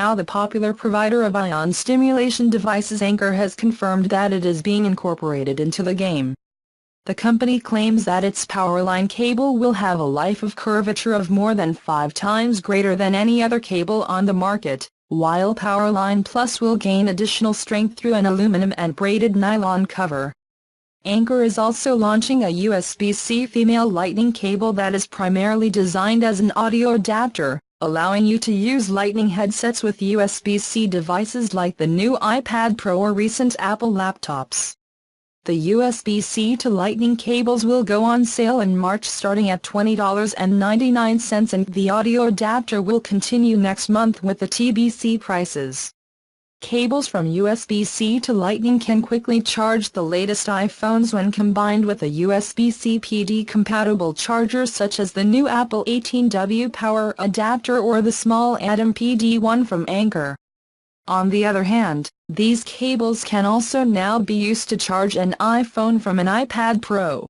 now the popular provider of ion stimulation devices Anker has confirmed that it is being incorporated into the game. The company claims that its Powerline cable will have a life of curvature of more than 5 times greater than any other cable on the market, while Powerline Plus will gain additional strength through an aluminum and braided nylon cover. Anker is also launching a USB-C female lightning cable that is primarily designed as an audio adapter, allowing you to use lightning headsets with USB-C devices like the new iPad Pro or recent Apple laptops. The USB-C to Lightning cables will go on sale in March starting at $20.99 and the audio adapter will continue next month with the TBC prices. Cables from USB-C to Lightning can quickly charge the latest iPhones when combined with a USB-C PD-compatible charger such as the new Apple 18W Power Adapter or the small Atom PD1 from Anker. On the other hand, these cables can also now be used to charge an iPhone from an iPad Pro.